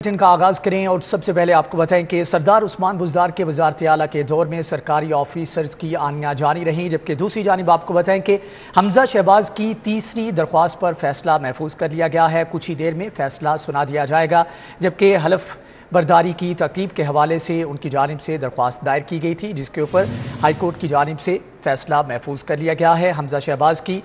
Bulletin का आगाज़ करें और सबसे पहले आपको बताएं कि सरदार उस्मान बुज़दार के वज़ारत आला के दौर में सरकारी ऑफिसर्स की आनियाँ जारी रहीं, जबकि दूसरी जानिब आपको बताएं कि हमजा शहबाज की तीसरी दरख्वास्त पर फैसला महफूज कर लिया गया है। कुछ ही देर में फैसला सुना दिया जाएगा, जबकि हलफ बर्दारी की तकरीब के हवाले से उनकी जानिब से दरख्वास्त दायर की गई थी, जिसके ऊपर हाई कोर्ट की जानिब से फैसला महफूज कर लिया गया है। हमजा शहबाज की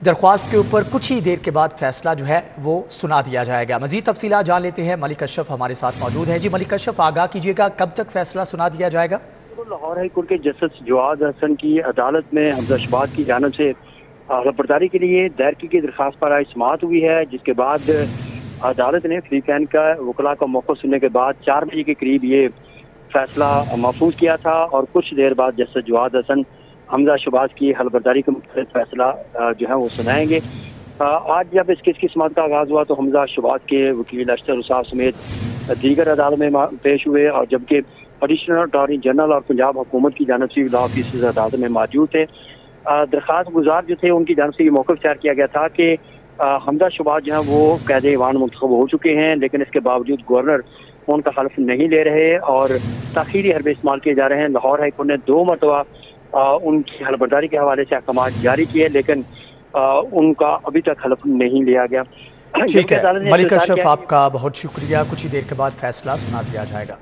दरख्वास्त के ऊपर कुछ ही देर के बाद फैसला जो है वो सुना दिया जाएगा। मजीद तफसीलात जान लेते हैं। मलिक अशरफ हमारे साथ मौजूद हैं। जी मलिक अशरफ, आगाह कीजिएगा, कब तक फैसला सुना दिया जाएगा? लाहौर हाई कोर्ट के जस्टिस जवाद हसन की अदालत में हमजा शहबाज की जानिब से हलफबर्दारी के लिए दायर की गई दरख्वास्त पर आज समाअत हुई है, जिसके बाद अदालत ने फरीकैन का वकला का मौक़िफ़ सुनने के बाद 4 बजे के करीब ये फैसला महफूज किया था और कुछ देर बाद जस्टिस जवाद हसन हमजा शहबाज की हलफबर्दारी का मुख्तलिफ फैसला जो है वो सुनाएंगे। आज जब इस केस की समाअत का आगाज़ हुआ तो हमजा शहबाज के वकील अशतर उसाफ समेत दीगर अदालत में पेश हुए, और जबकि एडिशनल अटॉर्नी जनरल और पंजाब हुकूमत की जानिब से लॉ ऑफिसर्स अदालत में मौजूद थे। दरख्वास्त गुजार जो थे उनकी जानिब से ये मौक़िफ़ तैयार किया गया था कि हमजा शहबाज जो है वो कैद ईवान मुंतखब हो चुके हैं, लेकिन इसके बावजूद गवर्नर उनका हल्फ नहीं ले रहे और ताख़ीरी हरबे इस्तेमाल किए जा रहे हैं। लाहौर हाई कोर्ट ने 2 मरतबा उनकी हलफबर्दारी के हवाले से अहकाम जारी किए, लेकिन उनका अभी तक हल्फ नहीं लिया गया। ठीक है मलिक अशरफ, आपका बहुत शुक्रिया। कुछ ही देर के बाद फैसला सुना दिया जाएगा।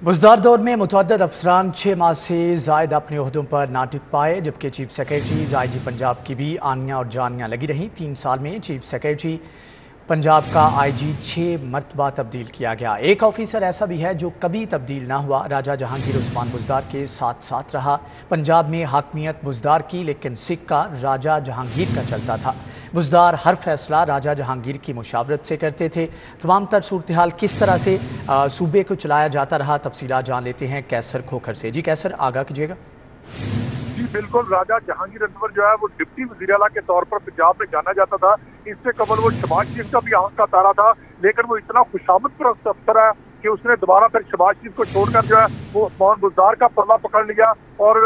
बुज़दार दौर में मुतअद्दिद अफसरान 6 माह से ज़ायद अपने ओहदों पर ना टिक पाए, जबकि चीफ सेक्रेटरीज IG पंजाब की भी आनियाँ और जानियाँ लगी रहीं। 3 साल में चीफ सेक्रेटरी पंजाब का IG 6 मरतबा तब्दील किया गया। एक ऑफिसर ऐसा भी है जो कभी तब्दील ना हुआ। राजा जहांगीर उस्मान बुज़दार के साथ साथ रहा। पंजाब में हाकमियत बुज़दार की, लेकिन सिक्का राजा जहांगीर का चलता था। बुज़दार हर फैसला राजा जहांगीर की मुशावरत से करते थे। तमाम तर सूरत हाल किस तरह से सूबे को चलाया जाता रहा, तफसीलात जान लेते हैं कैसर खोखर से। जी कैसर, आगाह कीजिएगा। जी बिल्कुल, राजा जहांगीर अनवर जो है वो डिप्टी वज़ीर आला के तौर पर पंजाब में जाना जाता था। इससे कबल वो शहबाज शरीफ का भी आंख का तारा था, लेकिन वो इतना खुशामद परस्त अफसर है कि उसने दोबारा फिर शहबाज शरीफ को छोड़कर जो है वो उस्मान बुज़दार का पल्ला पकड़ लिया और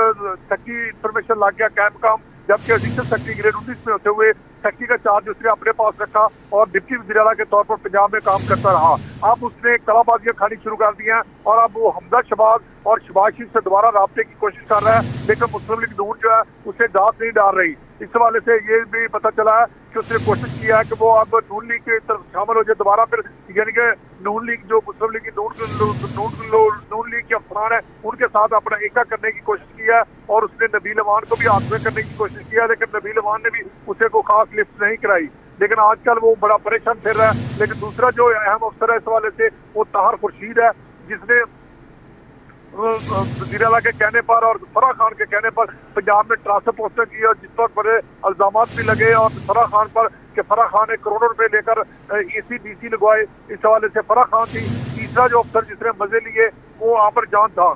सेक्रेटरी इंफॉर्मेशन लग गया कैंप का, जबकि एडिशनल सेक्रेटरी ग्रेड 19 में होते हुए सेक्रेटरी का चार्ज उसने अपने पास रखा और डिप्टी वज़ीर आला के तौर पर पंजाब में काम करता रहा। अब उसने कलाबाजियां खानी शुरू कर दी हैं और अब वो हमजा शहबाज और शहबाज शरीफ से दोबारा राब्ते की कोशिश कर रहा है, लेकिन मुस्लिम लीग नून जो है उसे दांत नहीं डाल रही। इस हवाले से ये भी पता चला है कि उसने कोशिश किया है कि वो अब नून लीग की तरफ शामिल हो जाए दोबारा, फिर यानी कि नून लीग जो मुस्लिम लीग की नून लीग के अफसरान है उनके साथ अपना एका करने की कोशिश की है और उसने नबील अमान को भी हाथ में करने की कोशिश किया, लेकिन नबील अमान ने भी उसे को खास लिफ्ट नहीं कराई। लेकिन आजकल वो बड़ा परेशान फिर रहा है। लेकिन दूसरा जो अहम अफसर है इस हवाले से वो ताहर खुर्शीद है, जिसने वज़ीर आला के कहने पर और फराह खान के कहने पर पंजाब में ट्रांसफर पोस्टर की और जिस पर बड़े इल्जाम भी लगे और फराह खान पर कि फराह खान ने करोड़ों रुपए लेकर ECDC लगवाए, इस हवाले से फराह खान थी। तीसरा जो अफसर जिसने मजे लिए वो आमिर जान था,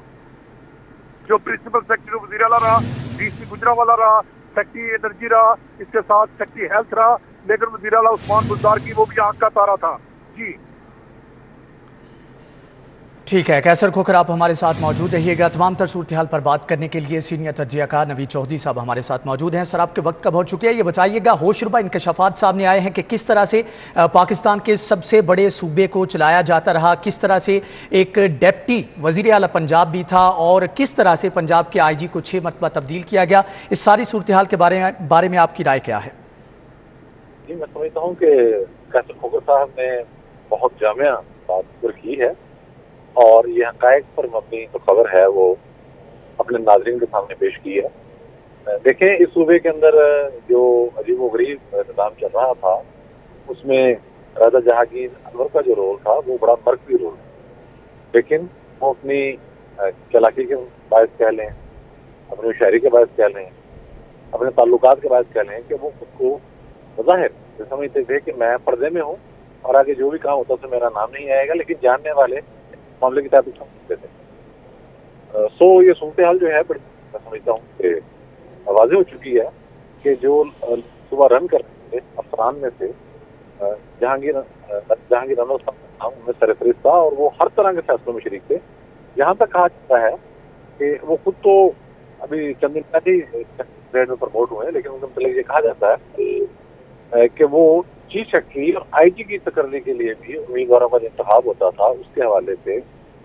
जो प्रिंसिपल सेक्रेटरी वज़ीर आला रहा, DC गुजरावाला रहा, सेक्रेटरी एनर्जी रहा, इसके साथ सेक्रेटरी हेल्थ रहा, लेकिन वज़ीर आला उस्मान बुज़दार की वो भी आंख का तारा था। जी ठीक है कैसर खोखर, आप हमारे साथ मौजूद रहिएगा। तमाम तर सूरत हाल पर बात करने के लिए सीनियर तजज़ियाकार नवीद चौधरी साहब हमारे साथ मौजूद हैं। सर, आपके वक्त का बहुत शुक्रिया। ये बताइएगा, होशरुबा इंकशाफात सामने आए हैं कि किस तरह से पाकिस्तान के सबसे बड़े सूबे को चलाया जाता रहा, किस तरह से एक डिप्टी वज़ीर आला पंजाब भी था और किस तरह से पंजाब के IG को 6 मरतबा तब्दील किया गया। इस सारी सूरत हाल के बारे में आपकी राय क्या है? जी मैं समझता हूँ कि कैसर खोखर साहब ने बहुत जामिया बात की है और ये हक़ाइक़ पर मबनी जो खबर है वो अपने नाज़रीन के सामने पेश की है। देखें, इस सूबे के अंदर जो अजीब व गरीब निज़ाम चल रहा था उसमें राजा जहांगीर अनवर का जो रोल था वो बड़ा मरकज़ी रोल था, लेकिन वो अपनी चालाकी के बायस कह लें, अपनी शायरी के बायस कह लें, अपने ताल्लुकात के बायस कह लें कि वो खुद को बज़ाहिर समझते थे कि मैं पर्दे में हूँ और आगे जो भी काम होता उसमें मेरा नाम नहीं आएगा, लेकिन जानने वाले मामले की तरफ समझते थे। सो ये सूरत हाल जो है मैं समझता हूँ कि वाज़ेह हो चुकी है कि जो सुबह रन कर रहे थे अफसरान में से जहांगीर अनवर उनमें सरफरिस्त था और वो हर तरह के फैसलों में शरीक थे। यहाँ तक कहा जाता है कि वो खुद तो अभी चंद दिन पहले گریڈ میں پروموٹ ہوئے ہیں، لیکن ان کے متعلق یہ کہا جاتا ہے کہ وہ چیف سیکرٹری اور آئی جی کی تقرری کے لیے بھی امیدواروں کا جو انتخاب ہوتا تھا اس کے حوالے سے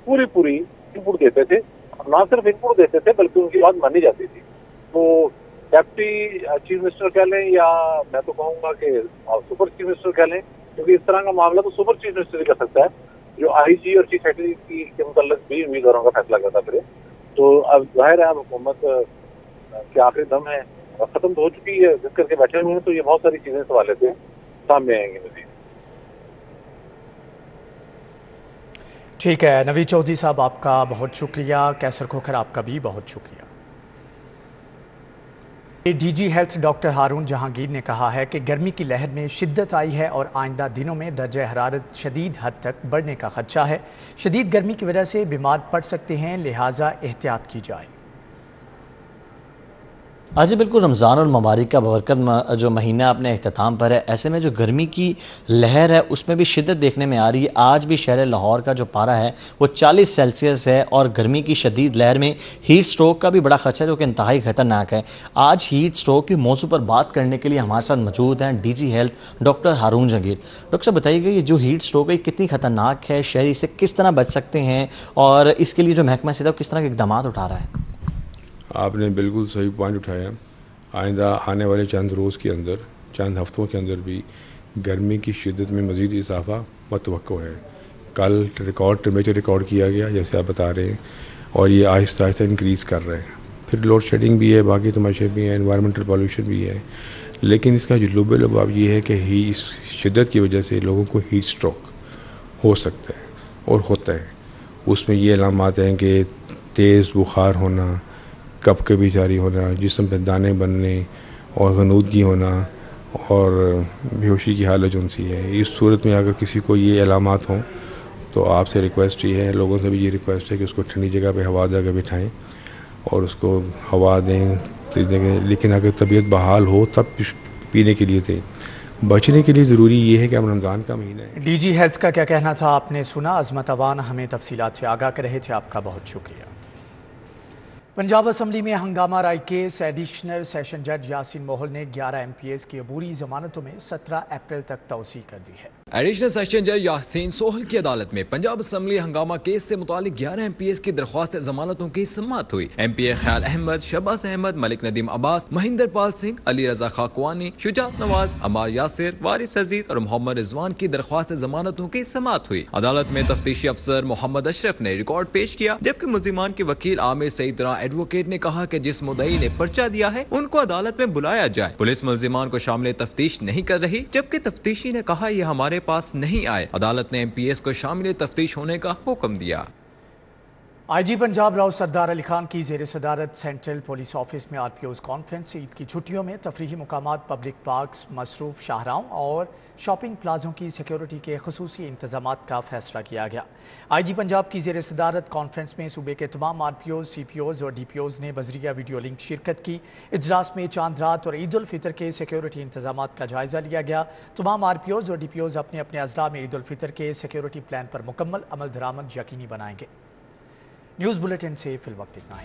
پوری ان پٹ دیتے تھے، نہ صرف ان پٹ دیتے تھے بلکہ ان کی بات مانی جاتی تھی. تو ڈپٹی چیف منسٹر کہہ لیں یا میں تو کہوں گا کہ سپر چیف منسٹر کہہ لیں، کیونکہ اس طرح کا معاملہ تو سپر چیف منسٹر ہی کر سکتا ہے جو آئی جی اور چیف سیکرٹری کے متعلق بھی امیدواروں کا فیصلہ کرتا پھر. تو اب ظاہر ہے اب حکومت کے آخری دم ہے اور ختم تو ہو چکی ہے، جس کر کے بیٹھے ہوئے ہیں، تو یہ بہت ساری چیزیں اس حوالے سے سامنے آئیں گی مزید. ٹھیک ہے نوید چودھری صاحب، آپ کا بہت شکریہ. کیسر کھوکھر آپ کا بھی بہت شکریہ. D G health doctor Haroon Jahangir نے کہا ہے کہ گرمی کی لہر میں شدت آئی ہے اور آئندہ دنوں میں درجہ حرارت شدید حد تک بڑھنے کا خدشہ ہے. شدید گرمی کی وجہ سے بیمار پڑ سکتے ہیں، لہٰذا احتیاط کی جائے. آج بالکل رمضان اور مبارک کا بابرکت جو مہینہ اپنے اختتام پر ہے، ایسے میں جو گرمی کی لہر ہے اس میں بھی شدت دیکھنے میں آ رہی ہے. آج بھی شہر لاہور کا جو پارہ ہے وہ 40 سیلسیس ہے اور گرمی کی شدید لہر میں ہیٹ سٹروک کا بھی بڑا خدشہ ہے جو کہ انتہائی خطرناک ہے. آج ہیٹ سٹروک کے موضوع پر بات کرنے کے لیے ہمارے ساتھ موجود ہیں D G health doctor Haroon Jahangir. Doctor صاحب بتائیے گا یہ جو ہیٹ سٹروک ہے کتنی خطرناک ہے، شہری سے کس طرح بچ سکتے ہیں اور اس کے لیے جو محکمہ صحت ہے کس طرح کے اقدامات اٹھا رہا ہے؟ آپ نے بالکل صحیح پوائنٹ اٹھایا. آئندہ آنے والے چند روز کے اندر، چند ہفتوں کے اندر بھی گرمی کی شدت میں مزید اضافہ متوقع ہے. کل ٹیمپریچر ریکارڈ کیا گیا جیسے آپ بتا رہے ہیں، اور یہ آہستہ آہستہ انکریز کر رہے ہیں. پھر لوڈ شیڈنگ بھی ہے، باقی تماشے بھی ہیں، انوائرمنٹل پالوشن بھی ہے. لیکن اس کا جو لب لباب یہ ہے کہ اس شدت کی وجہ سے لوگوں کو ہیٹ سٹروک ہو سکتا ہے اور ہوتا ہے. اس میں یہ علامات ہیں کہ تیز بخار ہونا، کپ کے بھی جاری ہونا، جسم پہ دانے بننے اور غنودگی ہونا اور بیہوشی کی حالت جو سی ہے. اس صورت میں اگر کسی کو یہ علامات ہوں تو آپ سے ریکویسٹ یہ ہے، لوگوں سے بھی یہ ریکویسٹ ہے کہ اس کو ٹھنڈی جگہ پہ ہوا دے کے بٹھائیں اور اس کو ہوا دیں. لیکن اگر طبیعت بحال ہو تب پینے کے لیے دیں. بچنے کے لیے ضروری یہ ہے کہ اب رمضان کا مہینہ ہے. ڈی جی ہیلتھ کا کیا کہنا تھا آپ نے سنا. عظمت اوان ہمیں تفصیلات سے آگاہ کر رہے تھے، آپ کا بہت شکریہ. پنجاب اسمبلی میں ہنگامہ رائی کیس ایڈیشنل سیشن جج یاسین موہل نے 11 ایم پی ایس کی عبوری ضمانتوں میں 17 اپریل تک توسیع کر دی ہے. ایڈیشنل سیشن جج یاسین سوہل کی عدالت میں پنجاب اسمبلی ہنگامہ کیس سے متعلق 11 ایم پی ایس کی درخواست ضمانتوں کی سماعت ہوئی. ایم پی اے خیال احمد، شہباز احمد، ملک ندیم عباس، مہندر پال سنگھ، علی رضا خاکوانی، شجاعت نواز، عمار یاسر، وارث عزیز اور محمد رضوان کی درخواست ضمانتوں کی سماعت ہوئی. عدالت میں تفتیشی افسر محمد اشرف نے ریکارڈ پیش کیا، جبکہ ملزمان کے وکیل عامر سعید راں ایڈوکیٹ نے کہا کہ جس مدعی نے پرچہ دیا ہے ان کو عدالت میں بلایا جائے. پولیس ملزمان کو شامل تفتیش نہیں کر رہی، جبکہ تفتیشی نے کہا یہ ہمارے پاس نہیں آئے. عدالت نے ایم پی ایس کو شامل تفتیش ہونے کا حکم دیا. آئی جی پنجاب راؤ سردار علی خان کی زیر صدارت سینٹرل پولیس آفس میں آر پی اوز کانفرنس. عید کی چھٹیوں میں تفریحی مقامات، پبلک پارکس، مصروف شاہراہوں اور شاپنگ پلازوں کی سیکیورٹی کے خصوصی انتظامات کا فیصلہ کیا گیا. آئی جی پنجاب کی زیر صدارت کانفرنس میں صوبے کے تمام آر پی اوز، سی پی اوز اور ڈی پی اوز نے بذریعہ ویڈیو لنک شرکت کی. اجلاس میں چاند رات اور عید الفطر کے سیکیورٹی انتظامات کا جائزہ لیا گیا. تمام آر پی اوز اور ڈی پی اوز اپنے اپنے اضلاع میں عید الفطر کے سیکیورٹی پلان پر مکمل عمل درآمد یقینی بنائیں گے. نیوز بلیٹن سے فی الوقت اتنا ہے.